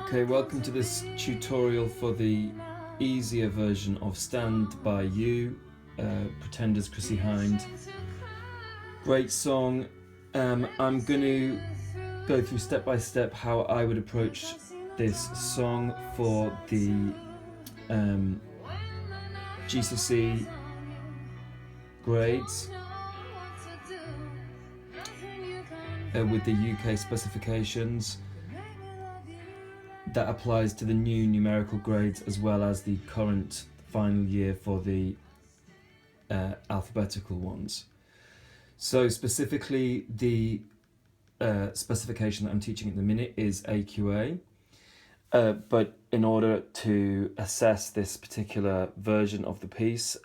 Okay, welcome to this tutorial for the easier version of Stand By You, Pretenders, Chrissy Hind. Great song. I'm going to go through step by step how I would approach this song for the GCSE grades with the UK specifications. That applies to the new numerical grades as well as the current final year for the alphabetical ones. So specifically the specification that I'm teaching at the minute is AQA, but in order to assess this particular version of the piece,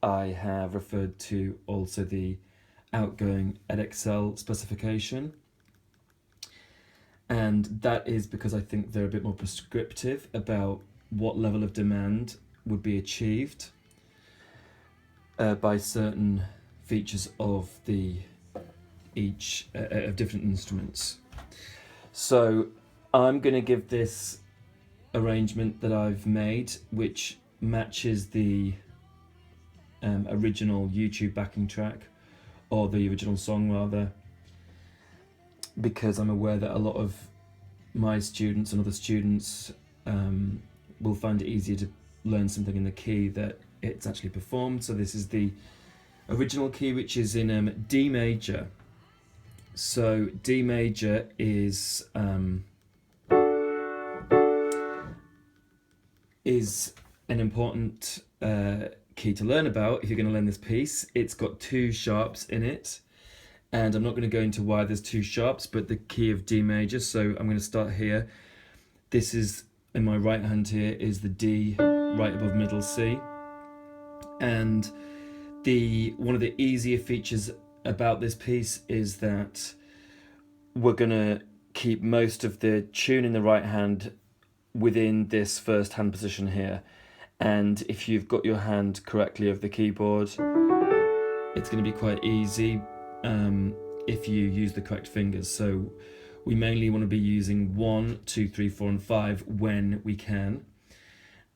I have referred to also the outgoing Edexcel specification. And that is because I think they're a bit more prescriptive about what level of demand would be achieved by certain features of of different instruments. So I'm going to give this arrangement that I've made, which matches the original YouTube backing track, or the original song rather, because I'm aware that a lot of my students and other students will find it easier to learn something in the key that it's actually performed. So this is the original key, which is in D major. So D major is an important key to learn about if you're going to learn this piece. It's got two sharps in it. And I'm not going to go into why there's two sharps, but the key of D major. So I'm going to start here. This is, in my right hand here, is the D right above middle C. And one of the easier features about this piece is that we're going to keep most of the tune in the right hand within this first hand position here. And if you've got your hand correctly over the keyboard, it's going to be quite easy if you use the correct fingers. So we mainly want to be using 1, 2, 3, 4 and 5 when we can,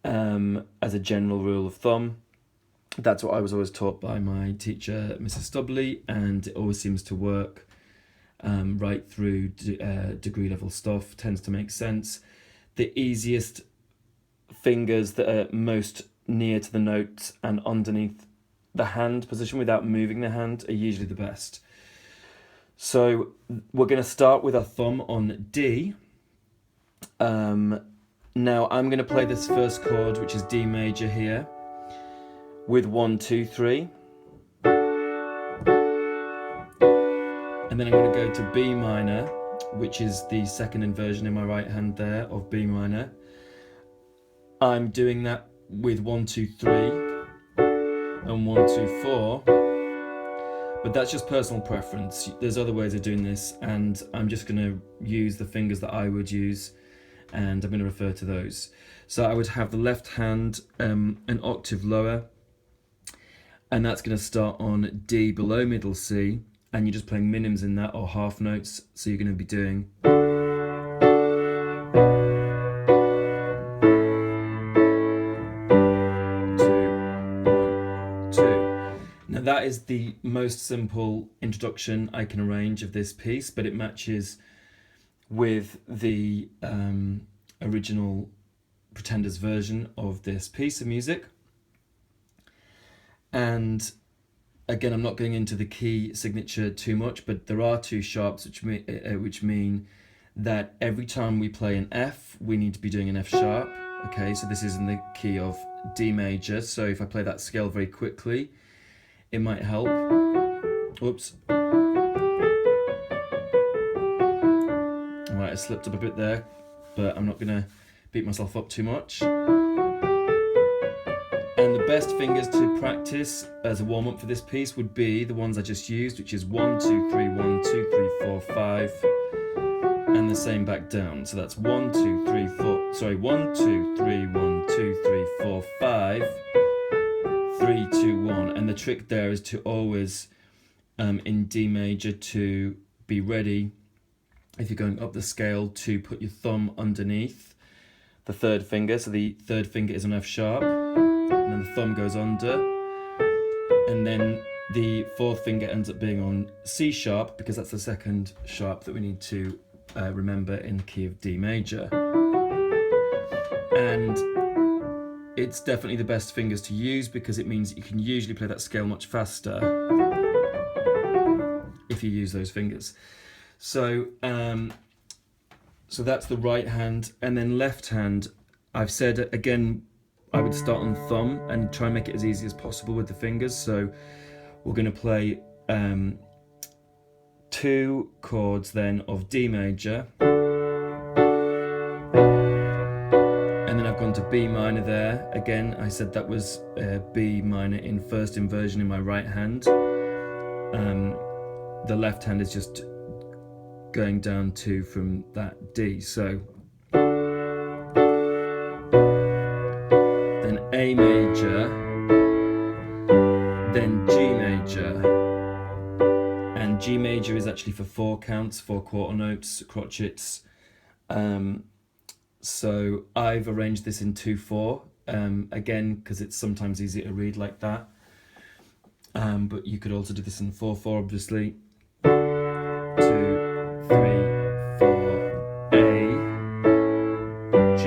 as a general rule of thumb. That's what I was always taught by my teacher, Mrs. Stubley, and it always seems to work right through degree level stuff. Tends to make sense. The easiest fingers that are most near to the notes and underneath the hand position without moving the hand are usually the best. So we're going to start with our thumb on D. Now I'm going to play this first chord, which is D major here, with 1, 2, 3. And then I'm going to go to B minor, which is the second inversion in my right hand there of B minor. I'm doing that with 1, 2, 3. And 1, 2, 4, but that's just personal preference. There's other ways of doing this, and I'm just going to use the fingers that I would use, and I'm going to refer to those. So I would have the left hand an octave lower, and that's going to start on D below middle C, and you're just playing minims in that, or half notes, so you're going to be doing . That is the most simple introduction I can arrange of this piece, but it matches with the original Pretenders version of this piece of music. And again, I'm not going into the key signature too much, but there are two sharps, which mean that every time we play an F, we need to be doing an F sharp. Okay, so this is in the key of D major. So if I play that scale very quickly, it might help. Oops. Alright, I slipped up a bit there, but I'm not going to beat myself up too much. And the best fingers to practice as a warm-up for this piece would be the ones I just used, which is 1, 2, 3, 1, 2, 3, 4, 5, and the same back down. So that's 1, 2, 3, 4, sorry, 1, 2, 3, 1, 2, 3, 4, 5, 3, 2, 1, and the trick there is to always, in D major, to be ready, if you're going up the scale, to put your thumb underneath the third finger. So the third finger is on F sharp, and then the thumb goes under, and then the fourth finger ends up being on C sharp, because that's the second sharp that we need to remember in the key of D major. And it's definitely the best fingers to use, because it means that you can usually play that scale much faster if you use those fingers. So so that's the right hand. And then left hand, I've said again, I would start on thumb and try and make it as easy as possible with the fingers. So we're going to play 2 chords then of D major, and then I've gone to B minor there. Again, I said that was B minor in first inversion in my right hand. The left hand is just going down 2 from that D. So then A major, then G major, and G major is actually for 4 counts, 4 quarter notes, crotchets. So I've arranged this in 2/4, again, because it's sometimes easier to read like that. But you could also do this in 4/4, obviously. 2, 3, 4, A, G.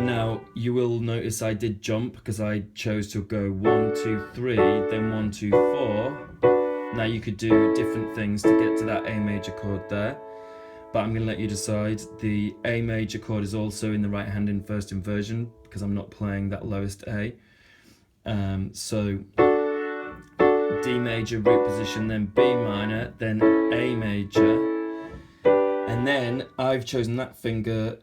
Now you will notice I did jump, because I chose to go 1, 2, 3, then 1, 2, 4. Now you could do different things to get to that A major chord there, but I'm going to let you decide. The A major chord is also in the right hand in first inversion, because I'm not playing that lowest A. So D major root position, then B minor, then A major, and then I've chosen that finger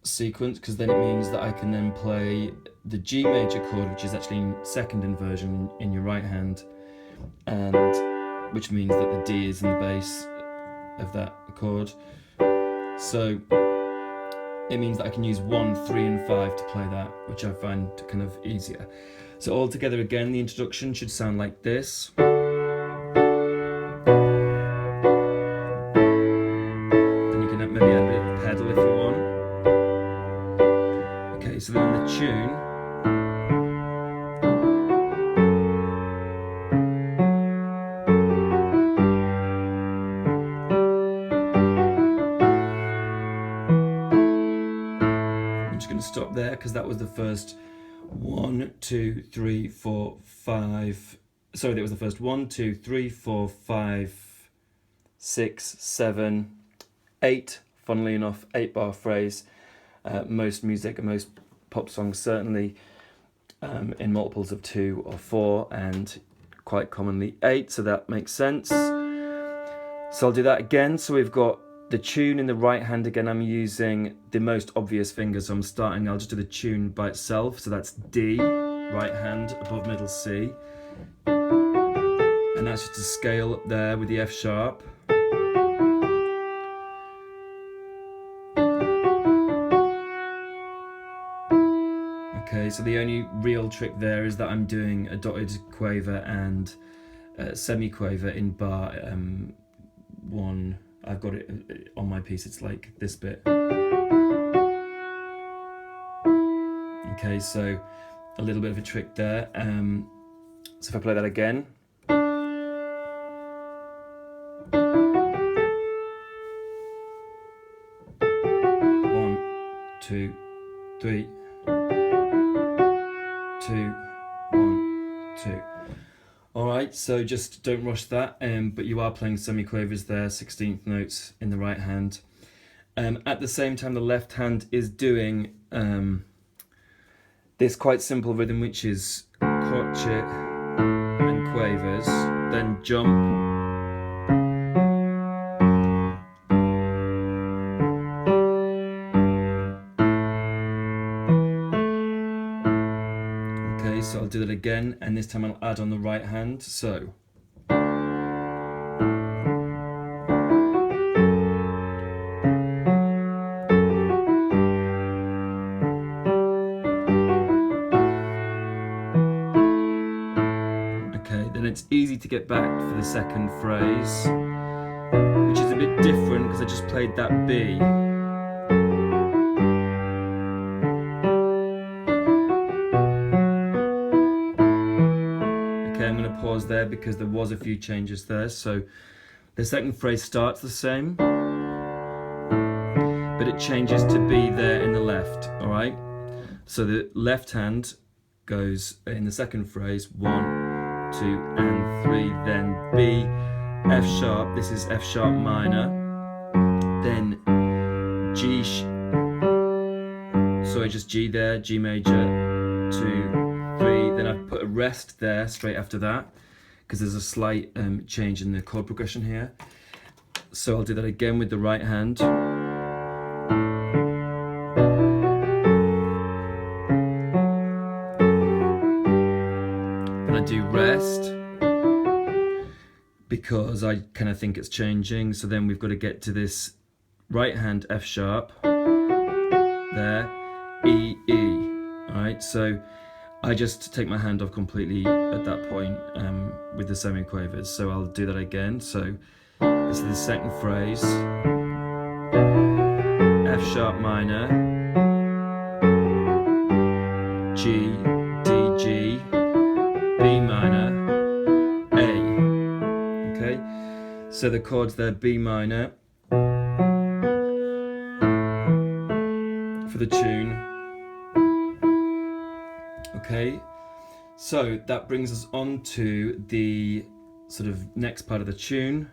sequence because then it means that I can then play the G major chord, which is actually in second inversion in your right hand, and which means that the D is in the bass of that chord. So it means that I can use 1, 3 and 5 to play that, which I find kind of easier. So all together again, the introduction should sound like this. Then you can maybe add a bit of a pedal if you want. Okay, so then the tune. I'm just going to stop there because that was the first 1, 2, 3, 4, 5. Sorry, that was the first 1, 2, 3, 4, 5, 6, 7, 8. Funnily enough, 8-bar phrase. Most music and most pop songs certainly in multiples of 2 or 4, and quite commonly 8. So that makes sense. So I'll do that again. So we've got the tune in the right hand again. I'm using the most obvious finger, so I'm starting. I'll just do the tune by itself. So that's D, right hand, above middle C, and that's just a scale up there with the F sharp. Okay, so the only real trick there is that I'm doing a dotted quaver and semi-quaver in bar 1. I've got it on my piece, it's like this bit. Okay, so a little bit of a trick there. So if I play that again. 1, 2, 3, 2, 1, 2. Alright, so just don't rush that, but you are playing semi-quavers there, 16th notes in the right hand. At the same time, the left hand is doing this quite simple rhythm, which is crotchet and quavers, then jump, so I'll do that again, and this time I'll add on the right hand. So okay, then it's easy to get back for the second phrase, which is a bit different because I just played that B. there because there was a few changes there. So the second phrase starts the same, but it changes to B there in the left, all right? So the left hand goes in the second phrase, 1, 2, and 3, then B, F sharp, this is F sharp minor, then G, just G there, G major, 2, 3, then I've put a rest there straight after that, because there's a slight change in the chord progression here. So I'll do that again with the right hand. Then I do rest, because I kind of think it's changing. So then we've got to get to this right hand F sharp, there, E, E. Alright, so I just take my hand off completely at that point with the semiquavers. So I'll do that again. So this is the second phrase, F sharp minor, G, D, G, B minor, A. Okay, so the chords there, B minor for the tune. Okay, so that brings us on to the sort of next part of the tune.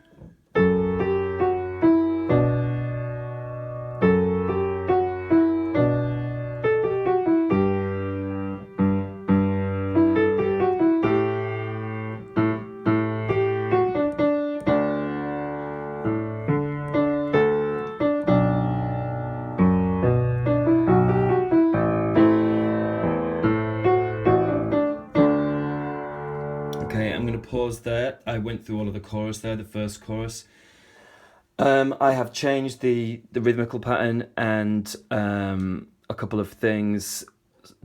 Okay, I'm going to pause there. I went through all of the chorus there, the first chorus. I have changed the rhythmical pattern and a couple of things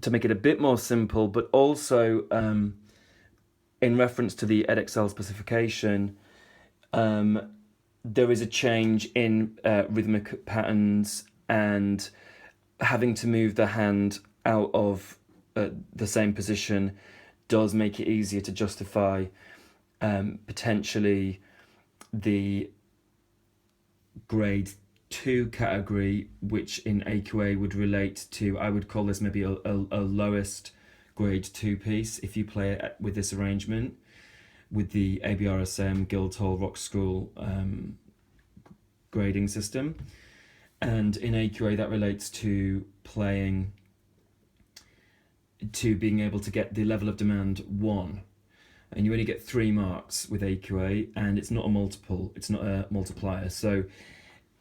to make it a bit more simple, but also in reference to the Edexcel specification, there is a change in rhythmic patterns, and having to move the hand out of the same position does make it easier to justify potentially the grade 2 category, which in AQA would relate to, I would call this maybe a lowest grade 2 piece if you play it with this arrangement with the ABRSM Guildhall Rock School grading system. And in AQA that relates to being able to get the level of demand 1, and you only get 3 marks with AQA, and it's not a multiple, it's not a multiplier. So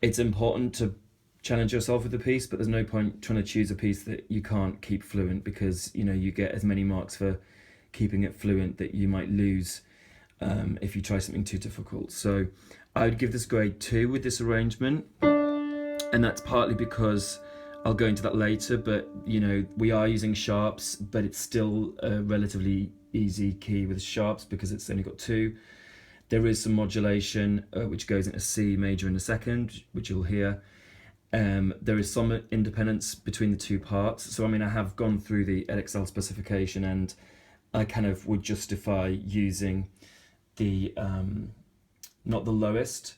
it's important to challenge yourself with the piece, but there's no point trying to choose a piece that you can't keep fluent, because you get as many marks for keeping it fluent that you might lose if you try something too difficult. So I would give this grade 2 with this arrangement, and that's partly because I'll go into that later, but we are using sharps, but it's still a relatively easy key with sharps because it's only got 2. There is some modulation which goes into C major in a second, which you'll hear. There is some independence between the 2 parts. So I have gone through the Edexcel specification, and I kind of would justify using the not the lowest.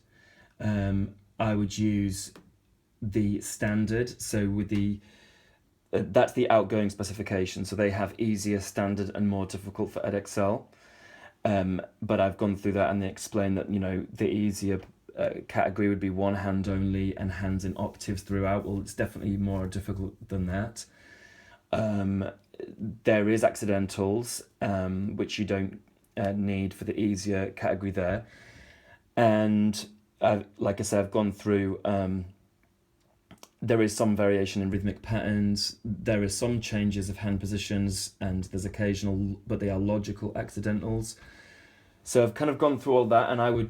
I would use the standard. So with the that's the outgoing specification, so they have easier, standard, and more difficult for Edexcel. But I've gone through that, and they explain that the easier category would be 1 hand only and hands in octaves throughout. Well, it's definitely more difficult than that. There is accidentals, which you don't need for the easier category there. And like I said, I've gone through. There is some variation in rhythmic patterns. There are some changes of hand positions, and there's occasional, but they are logical accidentals. So I've kind of gone through all that, and I would put